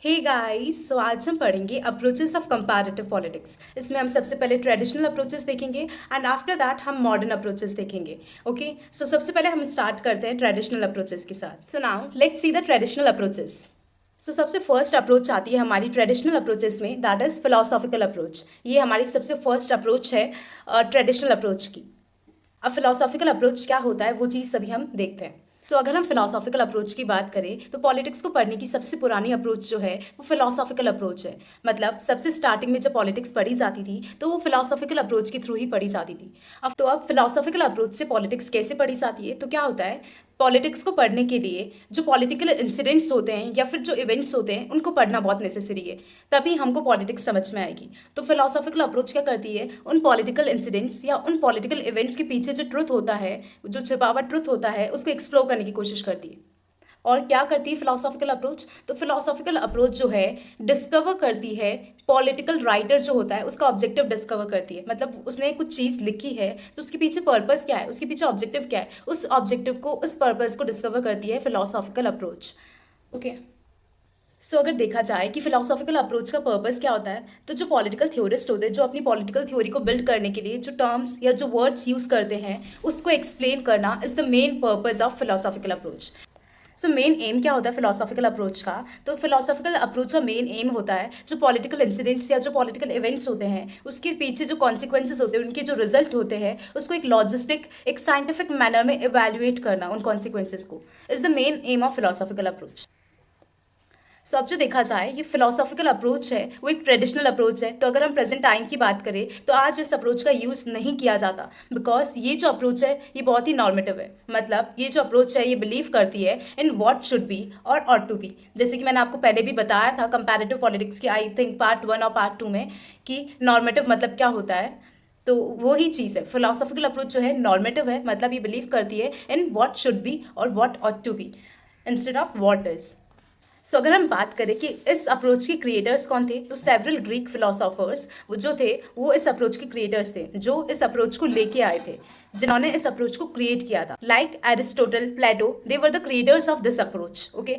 Hey guys, सो आज हम पढ़ेंगे अप्रोचेस ऑफ कंपैरेटिव पॉलिटिक्स। इसमें हम सबसे पहले ट्रेडिशनल अप्रोचेस देखेंगे एंड आफ्टर दैट हम मॉडर्न अप्रोचेस देखेंगे। ओके, सो सबसे पहले हम स्टार्ट करते हैं ट्रेडिशनल अप्रोचेस के साथ। So now let's see the traditional approaches. So सबसे फर्स्ट अप्रोच आती है हमारी ट्रेडिशनल अप्रोचेस में, दैट इज़ फिलोसॉफिकल अप्रोच। ये हमारी सबसे फर्स्ट अप्रोच है ट्रेडिशनल अप्रोच की। अब फिलोसॉफिकल अप्रोच क्या होता है वो चीज़ सभी हम देखते हैं। सो अगर हम फिलोसॉफिकल अप्रोच की बात करें तो पॉलिटिक्स को पढ़ने की सबसे पुरानी अप्रोच जो है वो फिलोसॉफिकल अप्रोच है। मतलब सबसे स्टार्टिंग में जब पॉलिटिक्स पढ़ी जाती थी तो वो फिलोसॉफिकल अप्रोच के थ्रू ही पढ़ी जाती थी। अब फिलोसॉफिकल अप्रोच से पॉलिटिक्स कैसे पढ़ी जाती है, तो क्या होता है, पॉलिटिक्स को पढ़ने के लिए जो पॉलिटिकल इंसिडेंट्स होते हैं या फिर जो इवेंट्स होते हैं उनको पढ़ना बहुत नेसेसरी है, तभी हमको पॉलिटिक्स समझ में आएगी। तो फिलोसॉफिकल अप्रोच क्या करती है, उन पॉलिटिकल इंसिडेंट्स या उन पॉलिटिकल इवेंट्स के पीछे जो ट्रुथ होता है, जो छिपा हुआ ट्रुथ होता है, उसको एक्सप्लोर करने की कोशिश करती है। और क्या करती है फिलोसॉफिकल अप्रोच, तो फिलोसॉफिकल अप्रोच जो है डिस्कवर करती है पॉलिटिकल राइटर जो होता है उसका ऑब्जेक्टिव डिस्कवर करती है। मतलब उसने कुछ चीज़ लिखी है तो उसके पीछे पर्पस क्या है, उसके पीछे ऑब्जेक्टिव क्या है, उस ऑब्जेक्टिव को, उस पर्पस को डिस्कवर करती है फिलोसॉफिकल अप्रोच। ओके, सो अगर देखा जाए कि फिलोसॉफिकल अप्रोच का पर्पस क्या होता है, तो जो पॉलिटिकल थ्योरिस्ट होते हैं जो अपनी पॉलिटिकल थ्योरी को बिल्ड करने के लिए जो टर्म्स या जो वर्ड्स यूज़ करते हैं उसको एक्सप्लेन करना is the main purpose of philosophical approach. So main M क्या होता है फिलोसॉफिकल अप्रोच का, तो फिलोसॉफिकल अप्रोच का मेन एम होता है जो पॉलिटिकल इंसिडेंट्स या जो पॉलिटिकल इवेंट्स होते हैं उसके पीछे जो कॉन्सिक्वेंसेज होते हैं, उनके जो रिजल्ट होते हैं, उसको एक लॉजिस्टिक, एक साइंटिफिक मैनर में इवेल्युएट करना, उन कॉन्सिक्वेंसेज को, is the main aim of philosophical approach. So अब जो देखा जाए ये फिलोसॉफिकल अप्रोच है वो एक ट्रेडिशनल अप्रोच है। तो अगर हम प्रेजेंट टाइम की बात करें तो आज इस अप्रोच का यूज़ नहीं किया जाता, बिकॉज ये जो अप्रोच है ये बहुत ही नॉर्मेटिव है। मतलब ये जो अप्रोच है ये बिलीव करती है इन व्हाट शुड बी और ऑट टू बी। जैसे कि मैंने आपको पहले भी बताया था कंपैरेटिव पॉलिटिक्स की, आई थिंक पार्ट 1 और पार्ट 2 में, कि नॉर्मेटिव मतलब क्या होता है। तो वही चीज़ है, फिलोसॉफिकल अप्रोच जो है नॉर्मेटिव है, मतलब ये बिलीव करती है इन व्हाट शुड बी और what ought to be instead of what is. So अगर हम बात करें कि इस अप्रोच के क्रिएटर्स कौन थे, तो सेवरल ग्रीक फिलोसोफर्स वो जो थे वो इस अप्रोच के क्रिएटर्स थे, जो इस अप्रोच को लेके आए थे, जिन्होंने इस अप्रोच को क्रिएट किया था। Like Aristotle, Plato, they were the creators of this approach. Okay,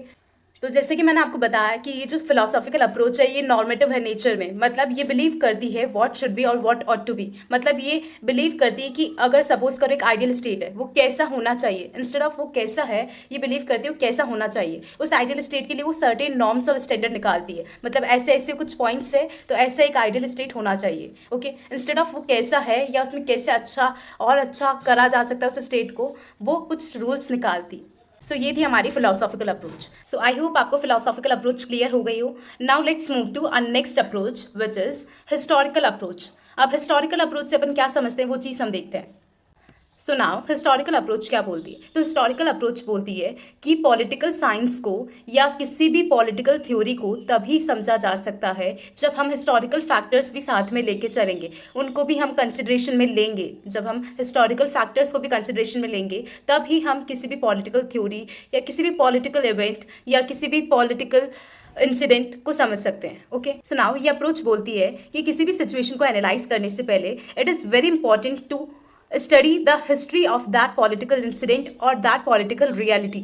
तो जैसे कि मैंने आपको बताया कि ये जो फिलोसॉफिकल अप्रोच है ये नॉर्मेटिव है नेचर में। मतलब ये बिलीव करती है व्हाट शुड बी और व्हाट ऑट टू बी। मतलब ये बिलीव करती है कि अगर सपोज करो एक आइडियल स्टेट है वो कैसा होना चाहिए, इंस्टेड ऑफ वो कैसा है, ये बिलीव करती है वो कैसा होना चाहिए। उस आइडियल स्टेट के लिए वो सर्टेन नॉर्म्स और स्टैंडर्ड निकालती है। मतलब ऐसे ऐसे कुछ पॉइंट्स है तो ऐसा एक आइडियल स्टेट होना चाहिए। ओके, इंस्टेड ऑफ वो कैसा है या उसमें कैसे अच्छा और अच्छा करा जा सकता है उस स्टेट को, वो कुछ रूल्स निकालती। सो ये थी हमारी philosophical approach. So I hope आपको फिलोसॉफिकल अप्रोच क्लियर हो गई हो। Now let's move to our next approach which is historical approach. अब हिस्टोरिकल अप्रोच से अपन क्या समझते हैं वो चीज़ हम देखते हैं। सो नाउ हिस्टोरिकल अप्रोच क्या बोलती है, तो हिस्टोरिकल अप्रोच बोलती है कि पॉलिटिकल साइंस को या किसी भी पॉलिटिकल थ्योरी को तभी समझा जा सकता है जब हम हिस्टोरिकल फैक्टर्स भी साथ में लेके चलेंगे, उनको भी हम कंसिडरेशन में लेंगे। जब हम हिस्टोरिकल फैक्टर्स को भी कंसिडरेशन में लेंगे तभी हम किसी भी पॉलिटिकल थ्योरी या किसी भी पॉलिटिकल इवेंट या किसी भी पॉलिटिकल इंसिडेंट को समझ सकते हैं। ओके, सो नाउ ये अप्रोच बोलती है कि किसी भी सिचुएशन को एनालाइज करने से पहले it is very important to study the history of that political incident or that political reality।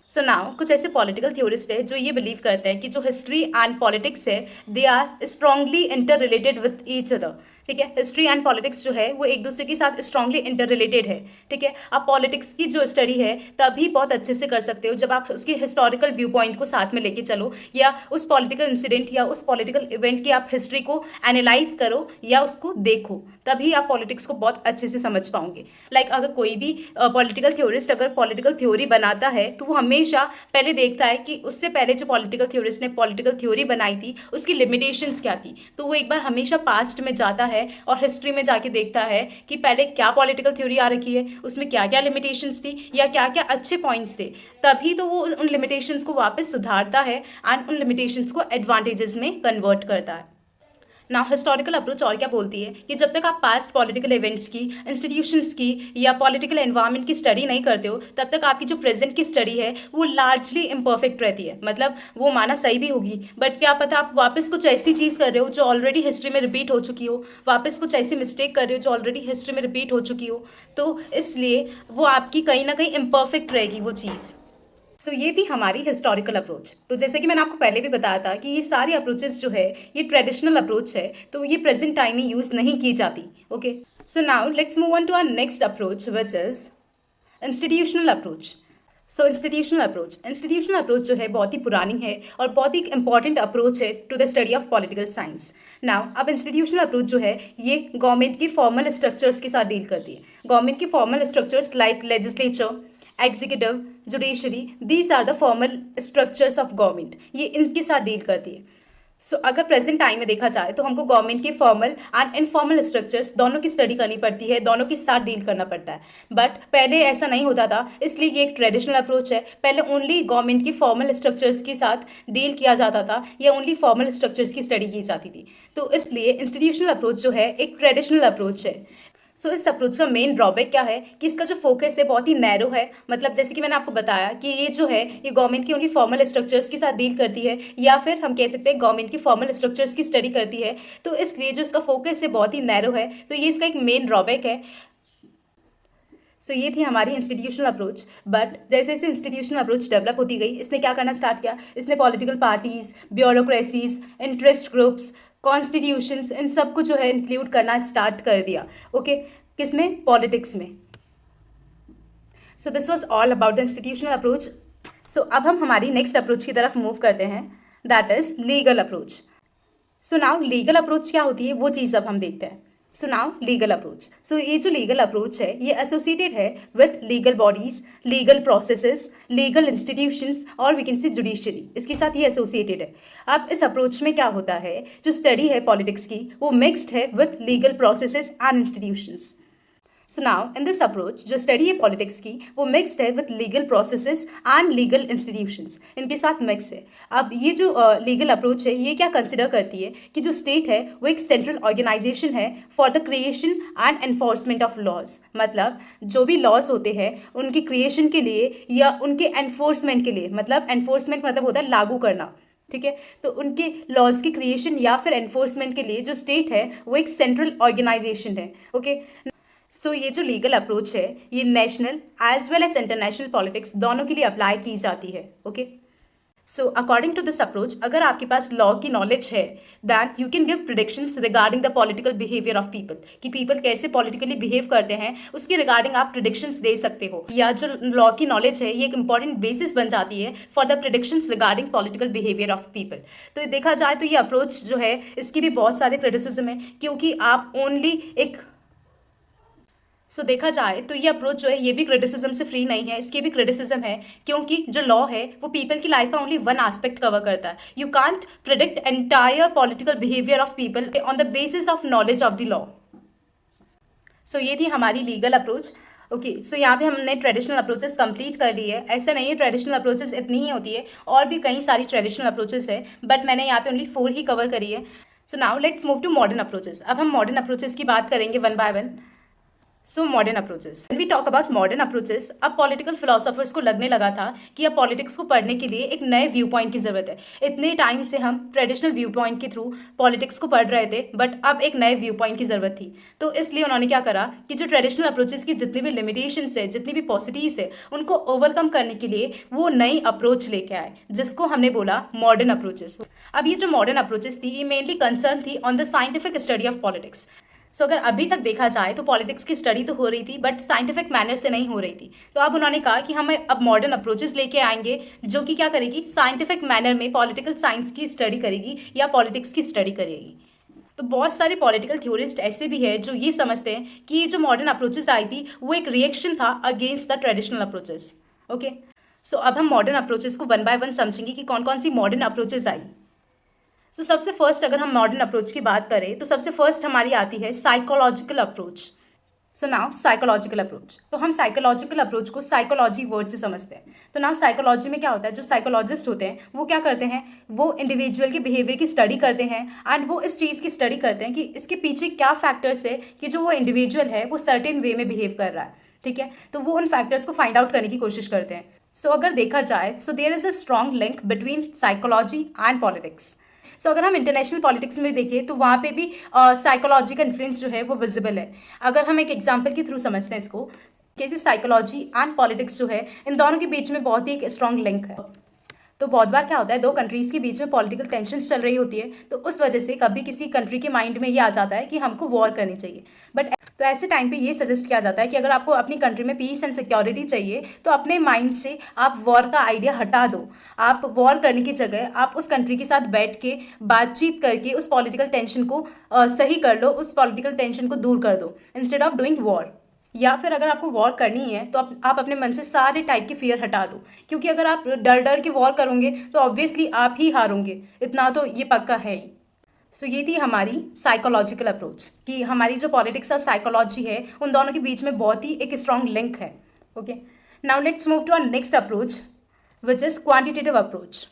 So now कुछ ऐसे पॉलिटिकल थ्योरिस्ट है जो ये बिलीव करते हैं कि जो हिस्ट्री एंड पॉलिटिक्स है they are strongly interrelated with each other. ठीक है, हिस्ट्री एंड पॉलिटिक्स जो है वो एक दूसरे के साथ स्ट्रांगली इंटर रिलेटेड है। ठीक है, आप पॉलिटिक्स की जो स्टडी है तभी बहुत अच्छे से कर सकते हो जब आप उसके हिस्टोरिकल व्यू पॉइंट को साथ में लेके चलो, या उस पॉलिटिकल इंसिडेंट या उस पॉलिटिकल इवेंट की आप हिस्ट्री को एनालाइज करो या उसको देखो, तभी आप पॉलिटिक्स को बहुत अच्छे से समझ पाओगे। लाइक अगर कोई भी पॉलिटिकल थ्योरिस्ट अगर पॉलिटिकल थ्योरी बनाता है तो वो हमेशा पहले देखता है कि उससे पहले जो पॉलिटिकल थ्योरिस्ट ने पॉलिटिकल थ्योरी बनाई थी उसकी लिमिटेशंस क्या थी। तो वो एक बार हमेशा पास्ट में जाता है और हिस्ट्री में जाके देखता है कि पहले क्या पॉलिटिकल थ्योरी आ रखी है, उसमें क्या क्या लिमिटेशंस थी या क्या क्या अच्छे पॉइंट्स थे, तभी तो वो उन लिमिटेशंस को वापस सुधारता है एंड उन लिमिटेशंस को एडवांटेजेस में कन्वर्ट करता है। नाउ हिस्टोरिकल अप्रोच और क्या बोलती है कि जब तक आप पास्ट पॉलिटिकल इवेंट्स की, इंस्टीट्यूशंस की या पॉलिटिकल एनवायरनमेंट की स्टडी नहीं करते हो तब तक आपकी जो प्रेजेंट की स्टडी है वो लार्जली इम्परफेक्ट रहती है। मतलब वो माना सही भी होगी बट क्या पता आप वापस कुछ ऐसी चीज़ कर रहे हो जो ऑलरेडी हिस्ट्री में रिपीट हो चुकी हो, वापस कुछ ऐसी मिस्टेक कर रहे हो जो ऑलरेडी हिस्ट्री में रिपीट हो चुकी हो, तो इसलिए वो आपकी कहीं ना कहीं इम्परफेक्ट रहेगी वो चीज़। सो ये थी हमारी हिस्टोरिकल अप्रोच। तो जैसे कि मैंने आपको पहले भी बताया था कि ये सारी अप्रोचेस जो है ये ट्रेडिशनल अप्रोच है, तो ये प्रेजेंट टाइम में यूज़ नहीं की जाती। Okay, so now let's move on to our next approach which is institutional approach. So institutional approach जो है बहुत ही पुरानी है और बहुत ही इंपॉर्टेंट अप्रोच है to the study of political science. Now अब इंस्टीट्यूशनल अप्रोच जो है ये गवर्नमेंट के फॉर्मल स्ट्रक्चर्स के साथ डील करती है। गवर्नमेंट के formal structures like legislature, executive, judiciary, these are the formal structures of government, ये इनके साथ डील करती है। सो अगर प्रेजेंट टाइम में देखा जाए तो हमको गवर्नमेंट के फॉर्मल एंड इनफॉर्मल स्ट्रक्चर्स दोनों की स्टडी करनी पड़ती है, दोनों के साथ डील करना पड़ता है। बट पहले ऐसा नहीं होता था, इसलिए ये एक ट्रेडिशनल अप्रोच है। पहले ओनली गवर्नमेंट की फॉर्मल स्ट्रक्चर्स के साथ डील किया जाता था या ओनली फॉर्मल स्ट्रक्चर्स की स्टडी की जाती थी। तो इसलिए इंस्टीट्यूशनल अप्रोच जो है एक ट्रेडिशनल अप्रोच है। सो इस अप्रोच का मेन ड्रॉबैक क्या है कि इसका जो फोकस है बहुत ही नैरो है। मतलब जैसे कि मैंने आपको बताया कि ये जो है ये गवर्नमेंट की ओनली फॉर्मल स्ट्रक्चर्स के साथ डील करती है, या फिर हम कह सकते हैं गवर्नमेंट की फॉर्मल स्ट्रक्चर्स की स्टडी करती है। तो इसलिए जो इसका फोकस है बहुत ही नैरो है, तो ये इसका एक मेन ड्रॉबैक है। सो ये थी हमारी इंस्टीट्यूशनल अप्रोच। बट जैसे जैसे इंस्टीट्यूशनल अप्रोच डेवलप होती गई, इसने क्या करना स्टार्ट किया, इसने political parties, bureaucracies, interest groups, constitutions, इन सब को जो है इंक्लूड करना स्टार्ट कर दिया। ओके, किसमें? पॉलिटिक्स में। So this was all about the institutional approach. So अब हम हमारी नेक्स्ट अप्रोच की तरफ मूव करते हैं, that is legal approach. So now legal approach क्या होती है वो चीज़ अब हम देखते हैं। सो नाउ लीगल अप्रोच, सो ये जो लीगल अप्रोच है ये एसोसिएटेड है with legal bodies, legal processes, legal institutions और वी कैन से जुडिशरी, इसके साथ ये एसोसिएटेड है। अब इस अप्रोच में क्या होता है, जो स्टडी है पॉलिटिक्स की वो मिक्स्ड है with legal processes and institutions. So now in this approach जो स्टडी है पॉलिटिक्स की वो मिक्स्ड है with legal processes and legal institutions, इनके साथ मिक्स है। अब ये जो लीगल अप्रोच है ये क्या कंसिडर करती है कि जो स्टेट है वो एक सेंट्रल ऑर्गेनाइजेशन है for the creation and enforcement of laws. मतलब जो भी लॉज होते हैं उनके क्रिएशन के लिए या उनके एनफोर्समेंट के लिए, मतलब एनफोर्समेंट मतलब होता है लागू करना, ठीक है। तो उनके लॉज की क्रिएशन या फिर एनफोर्समेंट के लिए जो स्टेट है वो एक सेंट्रल ऑर्गेनाइजेशन है। ओके, सो ये जो लीगल अप्रोच है ये national as well as international politics दोनों के लिए अप्लाई की जाती है। Okay, so according to this approach अगर आपके पास लॉ की नॉलेज है then you can give predictions regarding the political behaviour of people, कि पीपल कैसे पॉलिटिकली बिहेव करते हैं उसके रिगार्डिंग आप प्रिडिक्शंस दे सकते हो। या जो लॉ की नॉलेज है ये एक इंपॉर्टेंट बेसिस बन जाती है for the predictions regarding political behaviour of people. तो देखा जाए तो ये अप्रोच जो है इसकी भी बहुत सारे क्रिटिसिज्म है, क्योंकि आप ओनली एक देखा जाए तो ये अप्रोच जो है ये भी क्रिटिसिज्म से फ्री नहीं है, इसकी भी क्रिटिसिज्म है, क्योंकि जो लॉ है वो पीपल की लाइफ का ओनली वन एस्पेक्ट कवर करता है। You can't predict entire political behaviour of people on the basis of knowledge of the law. So ये थी हमारी लीगल अप्रोच। ओके, सो यहाँ पे हमने ट्रेडिशनल अप्रोचेस कंप्लीट कर ली है। ऐसा नहीं है ट्रेडिशनल अप्रोचेस इतनी ही होती है, और भी कई सारी ट्रेडिशनल अप्रोचेस है, बट मैंने यहाँ पे ओनली 4 ही कवर करी है। So now let's move to modern approaches. अब हम मॉडर्न अप्रोचेस की बात करेंगे one by one. So modern approaches, when we talk about modern approaches, अब पॉलिटिकल फिलोसोफर्स को लगने लगा था कि अब पॉलिटिक्स को पढ़ने के लिए एक नए व्यू पॉइंट की ज़रूरत है। इतने टाइम से हम ट्रेडिशनल व्यू पॉइंट के थ्रू पॉलिटिक्स को पढ़ रहे थे, बट अब एक नए व्यू पॉइंट की ज़रूरत थी। तो इसलिए उन्होंने क्या करा कि जो ट्रेडिशनल अप्रोचेस की जितनी भी लिमिटेशंस है, जितनी भी पॉसिबिलिटीज है, उनको ओवरकम करने के लिए वो नई अप्रोच लेके आए, जिसको हमने बोला मॉडर्न अप्रोचेस। अब ये जो मॉडर्न अप्रोचेस थी ये मेनली कंसर्न थी on the scientific study of politics. So अगर अभी तक देखा जाए तो पॉलिटिक्स की स्टडी तो हो रही थी बट साइंटिफिक मैनर से नहीं हो रही थी। तो अब उन्होंने कहा कि हम अब मॉडर्न अप्रोचेस लेके आएंगे जो कि क्या करेगी, साइंटिफिक मैनर में पॉलिटिकल साइंस की स्टडी करेगी या पॉलिटिक्स की स्टडी करेगी। तो बहुत सारे पॉलिटिकल थ्योरिस्ट ऐसे भी है जो ये समझते हैं कि ये जो मॉडर्न अप्रोचेस आई थी वो एक रिएक्शन था against the traditional approaches. Okay, so अब हम मॉडर्न अप्रोचेस को वन बाय वन समझेंगे कि कौन कौन सी मॉडर्न अप्रोचेस आई। सो सबसे फर्स्ट अगर हम मॉडर्न अप्रोच की बात करें तो सबसे फर्स्ट हमारी आती है psychological approach. So now psychological approach, तो हम साइकोलॉजिकल अप्रोच को साइकोलॉजी वर्ड से समझते हैं। तो नाउ साइकोलॉजी में क्या होता है, जो साइकोलॉजिस्ट होते हैं वो क्या करते हैं, वो इंडिविजुअल के बिहेवियर की स्टडी करते हैं एंड वो इस चीज़ की स्टडी करते हैं कि इसके पीछे क्या फैक्टर्स है कि जो वो इंडिविजुअल है वो सर्टेन वे में बिहेव कर रहा है। ठीक है, तो वो उन फैक्टर्स को फाइंड आउट करने की कोशिश करते हैं। सो अगर देखा जाए so there is a strong link between psychology and politics. So अगर हम इंटरनेशनल पॉलिटिक्स में देखें तो वहाँ पे भी साइकोलॉजी का इन्फ्लुएंस जो है वो विजिबल है। अगर हम एक एग्जांपल के थ्रू समझते हैं इसको, कैसे साइकोलॉजी एंड पॉलिटिक्स जो है इन दोनों के बीच में बहुत ही एक स्ट्रॉन्ग लिंक है। तो बहुत बार क्या होता है, दो कंट्रीज़ के बीच में पॉलिटिकल टेंशन चल रही होती है, तो उस वजह से कभी किसी कंट्री के माइंड में ये आ जाता है कि हमको वॉर करनी चाहिए। बट तो ऐसे टाइम पे ये सजेस्ट किया जाता है कि अगर आपको अपनी कंट्री में पीस एंड सिक्योरिटी चाहिए तो अपने माइंड से आप वॉर का आइडिया हटा दो। आप वॉर करने की जगह आप उस कंट्री के साथ बैठ के बातचीत करके उस पॉलिटिकल टेंशन को सही कर लो, उस पॉलिटिकल टेंशन को दूर कर दो इंस्टेड ऑफ डूइंग वॉर। या फिर अगर आपको वॉर करनी है तो आप अपने मन से सारे टाइप के फियर हटा दो, क्योंकि अगर आप डर डर के वॉर करोगे तो ऑब्वियसली आप ही हारोगे, इतना तो ये पक्का है ही। सो ये थी हमारी साइकोलॉजिकल अप्रोच कि हमारी जो पॉलिटिक्स और साइकोलॉजी है उन दोनों के बीच में बहुत ही एक स्ट्रॉन्ग लिंक है। Okay, now let's move to our next approach which is quantitative approach.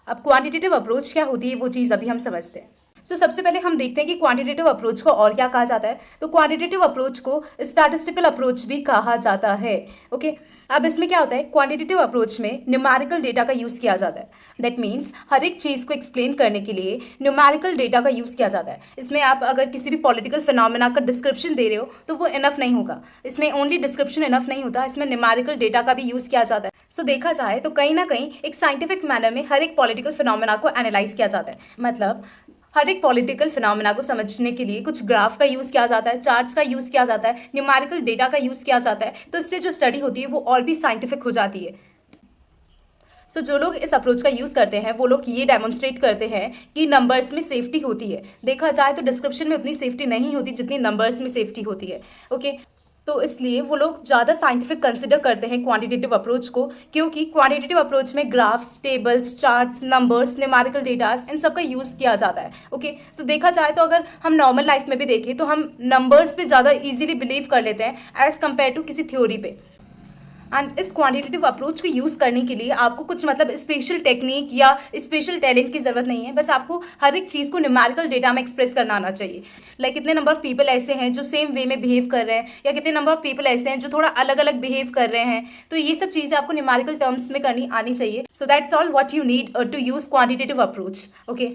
अब क्वांटिटेटिव अप्रोच क्या होती है वो चीज़ अभी हम समझते हैं। सो सबसे पहले हम देखते हैं कि क्वांटिटेटिव अप्रोच को और क्या कहा जाता है। तो क्वांटिटेटिव अप्रोच को स्टैटिस्टिकल अप्रोच भी कहा जाता है। ओके, अब इसमें क्या होता है, क्वांटिटेटिव अप्रोच में न्यूमेरिकल डेटा का यूज़ किया जाता है। दैट मीन्स हर एक चीज़ को एक्सप्लेन करने के लिए न्यूमेरिकल डेटा का यूज़ किया जाता है। इसमें आप अगर किसी भी पॉलिटिकल फिनोमेना का डिस्क्रिप्शन दे रहे हो तो वो इनफ नहीं होगा, इसमें ओनली डिस्क्रिप्शन इनफ नहीं होता, इसमें न्यूमेरिकल डेटा का भी यूज़ किया जाता है। सो देखा जाए तो कहीं ना कहीं एक साइंटिफिक मैनर में हर एक पॉलिटिकल फिनोमेना को एनालाइज किया जाता है। मतलब हर एक पॉलिटिकल फिनोमेना को समझने के लिए कुछ ग्राफ का यूज़ किया जाता है, चार्ट्स का यूज़ किया जाता है, न्यूमेरिकल डेटा का यूज़ किया जाता है, तो इससे जो स्टडी होती है वो और भी साइंटिफिक हो जाती है। सो जो लोग इस अप्रोच का यूज़ करते हैं वो लोग ये डेमोन्स्ट्रेट करते हैं कि नंबर्स में सेफ्टी होती है। देखा जाए तो डिस्क्रिप्शन में उतनी सेफ्टी नहीं होती जितनी नंबर्स में सेफ्टी होती है। ओके, तो इसलिए वो लोग ज़्यादा साइंटिफिक कंसिडर करते हैं क्वांटिटेटिव अप्रोच को, क्योंकि क्वांटिटेटिव अप्रोच में graphs, tables, charts, numbers, numerical datas इन सब का यूज़ किया जाता है। ओके, तो देखा जाए तो अगर हम नॉर्मल लाइफ में भी देखें तो हम नंबर्स पे ज़्यादा इजीली बिलीव कर लेते हैं एज़ कम्पेयर टू किसी थ्योरी पे। एंड इस क्वांटिटेटिव अप्रोच को यूज़ करने के लिए आपको कुछ मतलब स्पेशल टेक्निक या स्पेशल टैलेंट की ज़रूरत नहीं है, बस आपको हर एक चीज़ को न्यूमेरिकल डेटा में एक्सप्रेस करना आना चाहिए। लाइक कितने नंबर ऑफ पीपल ऐसे हैं जो सेम वे में बिहेव कर रहे हैं, या कितने नंबर ऑफ पीपल ऐसे हैं जो थोड़ा अलग अलग बिहेव कर रहे हैं, तो ये सब चीज़ें आपको न्यूमेरिकल टर्म्स में करनी आनी चाहिए। So that's all what you need to use quantitative approach. Okay,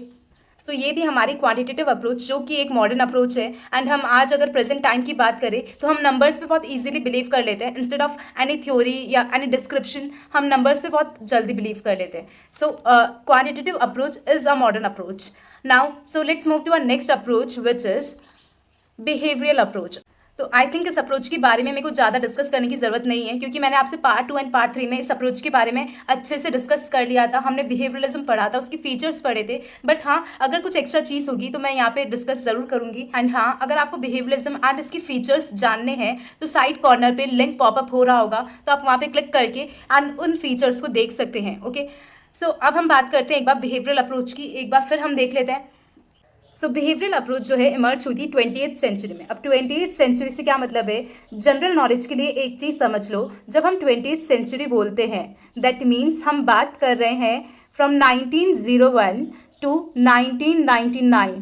so ये थी हमारी क्वांटिटेटिव अप्रोच जो कि एक मॉडर्न अप्रोच है। एंड हम आज अगर प्रेजेंट टाइम की बात करें तो हम नंबर्स पे बहुत इजीली बिलीव कर लेते हैं, इंस्टेड ऑफ एनी थ्योरी या एनी डिस्क्रिप्शन हम नंबर्स पे बहुत जल्दी बिलीव कर लेते हैं। So quantitative approach is a modern approach. Now so let's move to our next approach which is behavioural approach. तो आई थिंक इस अप्रोच के बारे में मेरे को ज़्यादा डिस्कस करने की ज़रूरत नहीं है, क्योंकि मैंने आपसे पार्ट 2 एंड पार्ट 3 में इस अप्रोच के बारे में अच्छे से डिस्कस कर लिया था। हमने बिहेवियरलिज्म पढ़ा था, उसके फीचर्स पढ़े थे। बट हाँ, अगर कुछ एक्स्ट्रा चीज़ होगी तो मैं यहाँ पे डिस्कस ज़रूर करूँगी। एंड हाँ, अगर आपको बिहेवियरलिज्म एंड इसके फीचर्स जानने हैं तो साइड कॉर्नर पर लिंक पॉपअप हो रहा होगा, तो आप वहाँ पर क्लिक करके एंड उन फीचर्स को देख सकते हैं। ओके, सो अब हम बात करते हैं एक बार बिहेवियरल अप्रोच की, एक बार फिर हम देख लेते हैं। सो बिहेवियरल अप्रोच जो है इमर्ज हुई थी 20th सेंचुरी में। अब 20th सेंचुरी से क्या मतलब है, जनरल नॉलेज के लिए एक चीज़ समझ लो, जब हम 20th सेंचुरी बोलते हैं दैट मीन्स हम बात कर रहे हैं फ्रॉम 1901 टू 1999।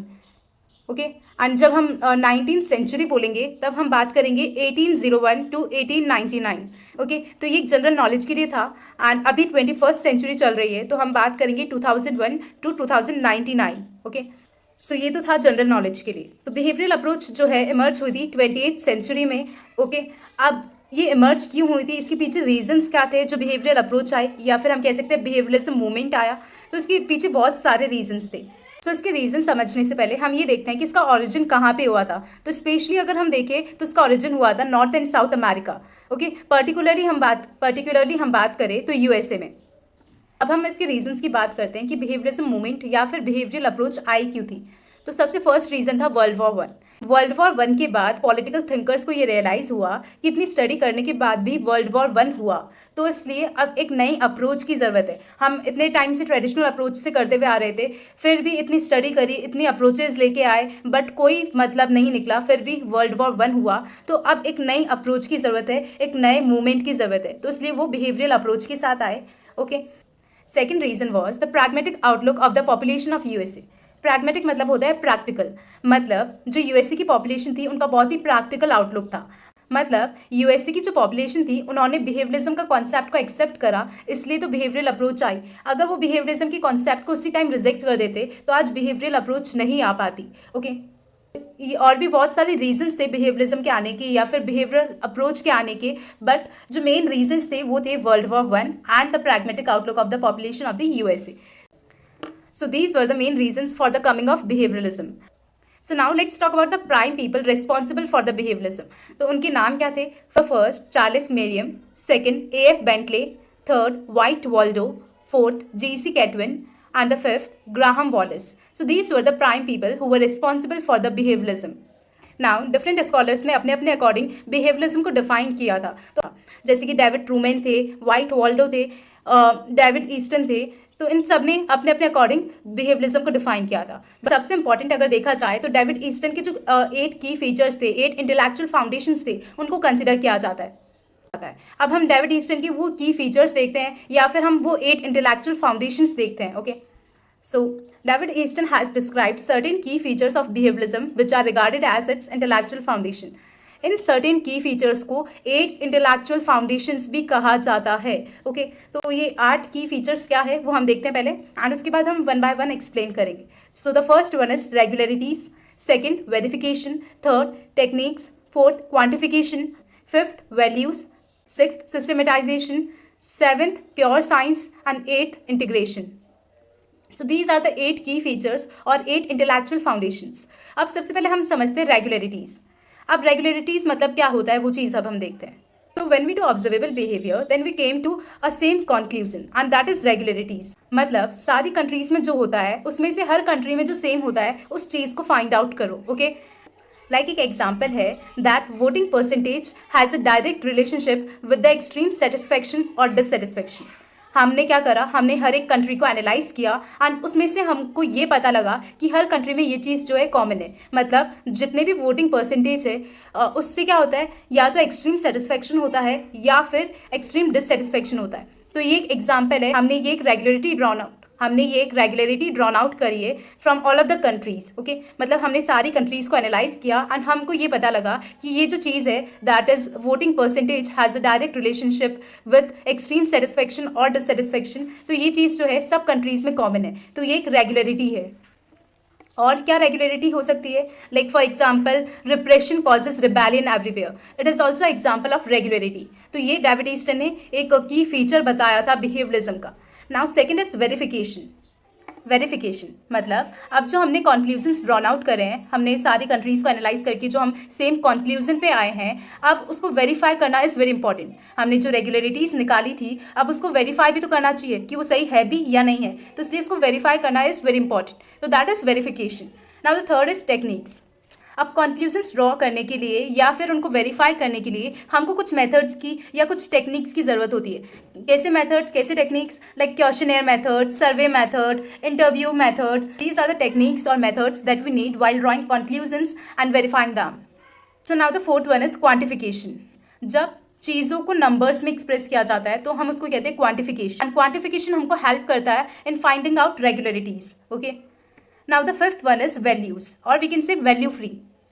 ओके, एंड जब हम 19th सेंचुरी बोलेंगे तब हम बात करेंगे 1801 टू 1899। ओके, तो ये जनरल नॉलेज के लिए था। एंड अभी 21st सेंचुरी चल रही है तो हम बात करेंगे 2001 टू 2099। ओके, सो ये तो था जनरल नॉलेज के लिए। तो बिहेवियरल अप्रोच जो है इमर्ज हुई थी 20th सेंचुरी में। ओके, अब ये इमर्ज क्यों हुई थी, इसके पीछे रीजंस क्या थे जो बिहेवियरल अप्रोच आए, या फिर हम कह सकते हैं बिहेवियरलिज्म मूवमेंट आया, तो इसके पीछे बहुत सारे रीजंस थे। सो इसके रीज़न समझने से पहले हम ये देखते हैं कि इसका ओरिजिन कहाँ पे हुआ था। तो स्पेशली अगर हम देखें तो इसका ओरिजिन हुआ था north and south America. Okay, particularly हम बात करें तो यूएसए में। अब हम इसके रीजंस की बात करते हैं कि बिहेवियरिज्म मूवमेंट या फिर बिहेवियरल अप्रोच आई क्यों थी। तो सबसे फर्स्ट रीज़न था वर्ल्ड वॉर 1 के बाद पॉलिटिकल थिंकर्स को ये रियलाइज़ हुआ कि इतनी स्टडी करने के बाद भी वर्ल्ड वॉर 1 हुआ, तो इसलिए अब एक नई अप्रोच की ज़रूरत है। हम इतने टाइम से ट्रेडिशनल अप्रोच से करते हुए आ रहे थे, फिर भी इतनी स्टडी करी, इतनी अप्रोचेज लेके आए, बट कोई मतलब नहीं निकला, फिर भी वर्ल्ड वॉर 1 हुआ। तो अब एक नई अप्रोच की ज़रूरत है, एक नए मूवमेंट की ज़रूरत है, तो इसलिए वो बिहेवियरल अप्रोच के साथ आए। Okay, second reason was the pragmatic outlook of the population of USA. Pragmatic मतलब होता है प्रैक्टिकल, मतलब जो यूएसए की पॉपुलेशन थी उनका बहुत ही प्रैक्टिकल आउटलुक था। मतलब यूएसए की जो पॉपुलेशन थी उन्होंने बिहेवियरिज्म का कॉन्सेप्ट को एक्सेप्ट करा, इसलिए तो बिहेवियरल अप्रोच आई। अगर वो बिहेवियरिज्म की कॉन्सेप्ट को उसी टाइम रिजेक्ट कर देते तो आज बिहेवियरल अप्रोच नहीं आ पाती। ओके, और भी बहुत सारे रीजंस थे बिहेवियरिज्म के आने के या फिर बिहेवियरल अप्रोच के आने के, बट जो मेन रीजंस थे वो थे world war one and the pragmatic outlook of the population of the USA. So these were the main reasons for the coming of behavioralism. So now let's talk about the prime people responsible for the behavioralism. तो उनके नाम क्या थे? First Charles मेरियम, second A.F. Bentley, third white Waldo, fourth G.C. कैटविन and the fifth Graham Wallis. So these were the prime people who were responsible for the behavioralism. Now different scholars ने अपने अपने according behavioralism को define किया था. तो जैसे कि David Trueman थे, वाइट वॉल्डो थे, डेविड ईस्टन थे, तो इन सब ने अपने अपने अकॉर्डिंग बिहेवियरिज्म को डिफाइन किया था. सबसे इंपॉर्टेंट अगर देखा जाए तो डेविड ईस्टन के जो 8 की फीचर्स थे, 8 इंटेलेक्चुअल फाउंडेशंस थे, उनको कंसिडर किया जाता है. अब हम डेविड ईस्टन की वो की फीचर्स देखते हैं या फिर हम वो 8 इंटेलेक्चुअल फाउंडेशंस देखते हैं. Okay, so David Easton has described certain key features of behaviourism which are regarded as its intellectual foundation. इन सर्टेन की फीचर्स को 8 इंटेलेक्चुअल फाउंडेशंस भी कहा जाता है. ओके, तो ये 8 की फीचर्स क्या है वो हम देखते हैं पहले, एंड उसके बाद हम वन बाय वन एक्सप्लेन करेंगे. So the first one is regularities, second verification, third techniques, fourth quantification, fifth values, sixth systematisation, seventh pure science and eighth integration. So these are the 8 key features और 8 intellectual foundations. अब सबसे पहले हम समझते हैं regularities. अब regularities मतलब क्या होता है वो चीज़ अब हम देखते हैं. तो when we do observable behaviour then we came to a same conclusion and that is regularities. मतलब सारी कंट्रीज में जो होता है उसमें से हर कंट्री में जो सेम होता है उस चीज़ को फाइंड आउट करो. ओके, लाइक एक एग्जाम्पल है that voting percentage has a direct relationship with the extreme satisfaction और डिससेटिस्फैक्शन. हमने क्या करा, हमने हर एक कंट्री को एनालाइज किया एंड उसमें से हमको ये पता लगा कि हर कंट्री में ये चीज़ जो है कॉमन है. मतलब जितने भी वोटिंग परसेंटेज है उससे क्या होता है, या तो एक्सट्रीम सेटिस्फैक्शन होता है या फिर एक्सट्रीम डिससेटिस्फैक्शन होता है. तो ये एक एग्जाम्पल है, हमने ये एक रेगुलरिटी ड्रॉन आउट करी है from all of the countries. Okay, मतलब हमने सारी कंट्रीज को एनालाइज किया एंड हमको ये पता लगा कि ये जो चीज़ है that is voting percentage has a direct relationship with extreme satisfaction और डिससेटिस्फैक्शन. तो ये चीज़ जो है सब कंट्रीज में कॉमन है. तो ये एक रेगुलरिटी है. और क्या रेगुलरिटी हो सकती है, like for example repression causes rebellion everywhere, it is also example of regularity. तो ये डेविड ईस्टन ने एक की फीचर बताया था बिहेवियरिज्म का. Now second is verification. Verification मतलब अब जो हमने कॉन्क्लूजन्स ड्रॉन आउट करे हैं, हमने सारी कंट्रीज़ को एनालाइज करके जो हम सेम कॉन्क्लूजन पे आए हैं, अब उसको वेरीफाई करना इज़ वेरी इंपॉर्टेंट. हमने जो रेगुलरिटीज़ निकाली थी अब उसको वेरीफाई भी तो करना चाहिए कि वो सही है भी या नहीं है. तो इसलिए उसको वेरीफाई करना इज़ वेरी इंपॉर्टेंट. तो that is verification. Now the third is techniques. अब कॉन्क्लूजन्स ड्रॉ करने के लिए या फिर उनको वेरीफाई करने के लिए हमको कुछ मेथड्स की या कुछ टेक्निक्स की ज़रूरत होती है. कैसे मेथड्स, कैसे techniques, like questionnaire method, survey method, interview method. These are the techniques और methods that we need while drawing conclusions and verifying them. So now the fourth one is quantification. जब चीज़ों को नंबर्स में express किया जाता है तो हम उसको कहते हैं क्वांटिफिकेशन. एंड क्वांटिफिकेशन हमको हेल्प करता है in finding out regularities. Okay, now the fifth one is values और we can say value free.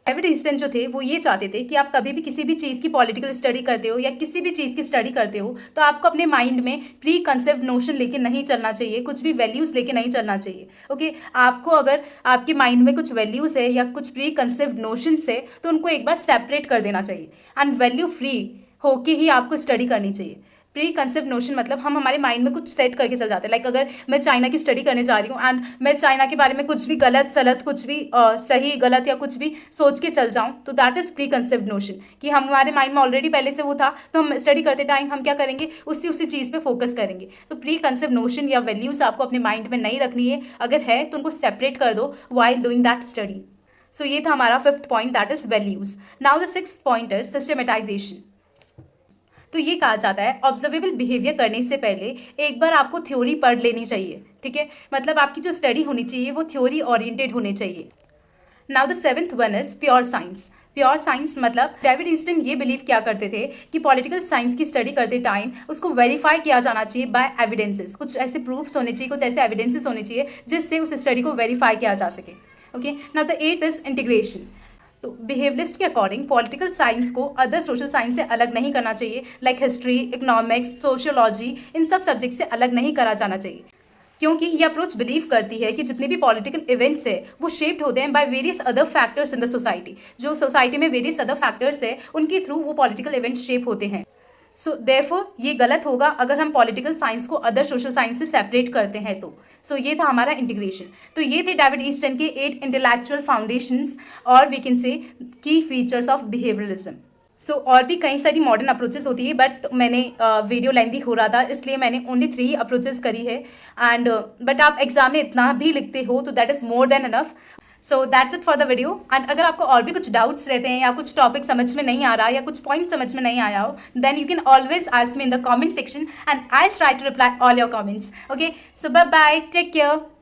David Easton जो थे वो ये चाहते थे कि आप कभी भी किसी भी चीज़ की पॉलिटिकल स्टडी करते हो या किसी भी चीज़ की स्टडी करते हो तो आपको अपने माइंड में प्री कंसेप्ट नोशन लेके नहीं चलना चाहिए, कुछ भी वैल्यूज़ लेके नहीं चलना चाहिए. ओके, आपको अगर आपके माइंड में कुछ वैल्यूज़ है या कुछ प्री कंसेप्ट नोशंस है तो उनको एक बार सेपरेट कर देना चाहिए एंड वैल्यू फ्री होके ही आपको स्टडी करनी चाहिए. प्री कंसेप्ट नोशन मतलब हम हमारे माइंड में कुछ सेट करके चल जाते हैं. लाइक अगर मैं चाइना की स्टडी करने जा रही हूँ एंड मैं चाइना के बारे में कुछ भी गलत सलत, कुछ भी सही गलत या कुछ भी सोच के चल जाऊँ तो that is pre concept notion कि हमारे माइंड में ऑलरेडी पहले से वो था. तो हम स्टडी करते टाइम हम क्या करेंगे, उसी चीज़ पे फोकस करेंगे. तो प्री कंसेप्ट नोशन या वैल्यूज़ आपको अपने माइंड में नहीं रखनी है. अगर है तो उनको सेपरेट कर दो वाइल डूइंग दैट स्टडी. सो ये था हमारा fifth point, that is values. Now the sixth point is सिस्टमेटाइजेशन. तो ये कहा जाता है ऑब्जर्वेबल बिहेवियर करने से पहले एक बार आपको थ्योरी पढ़ लेनी चाहिए. ठीक है, मतलब आपकी जो स्टडी होनी चाहिए वो थ्योरी ओरिएंटेड होनी चाहिए. Now the seventh one is pure science. Pure science मतलब डेविड ईस्टन ये बिलीव क्या करते थे कि पॉलिटिकल साइंस की स्टडी करते टाइम उसको वेरीफाई किया जाना चाहिए बाय एविडेंसेस. कुछ ऐसे प्रूफ्स होने चाहिए, कुछ ऐसे एविडेंसेस होने चाहिए जिससे उस स्टडी को वेरीफाई किया जा सके. Okay, now the eight is integration. तो बिहेवियरिस्ट के अकॉर्डिंग पॉलिटिकल साइंस को अदर सोशल साइंस से अलग नहीं करना चाहिए. लाइक हिस्ट्री, इकोनॉमिक्स, सोशियोलॉजी, इन सब सब्जेक्ट से अलग नहीं करा जाना चाहिए क्योंकि ये अप्रोच बिलीव करती है कि जितने भी पॉलिटिकल इवेंट्स है वो शेप्ड होते हैं by various other factors in the society. जो सोसाइटी में वेरियस अदर फैक्टर्स है उनके थ्रू वो पॉलिटिकल इवेंट्स शेप होते हैं। सो देयरफॉर ये गलत होगा अगर हम पॉलिटिकल साइंस को अदर सोशल साइंस से सेपरेट करते हैं तो। सो ये था हमारा इंटीग्रेशन। तो ये थे डेविड ईस्टन के 8 इंटेलेक्चुअल फाउंडेशंस और वी कैन से की फीचर्स ऑफ बिहेवियरलिज्म। सो और भी कई सारी मॉडर्न अप्रोचेस होती है बट मैंने वीडियो लेंथी हो रहा था इसलिए मैंने ओनली 3 अप्रोचेस करी है एंड बट आप एग्जाम में इतना भी लिखते हो तो that is more than enough. So that's it for the video. And अगर आपको और भी कुछ डाउट्स रहते हैं या कुछ टॉपिक समझ में नहीं आ रहा या कुछ पॉइंट समझ में नहीं आया हो then you can always ask me in the comment section and I try to reply all your comments. Okay, so bye bye, take care.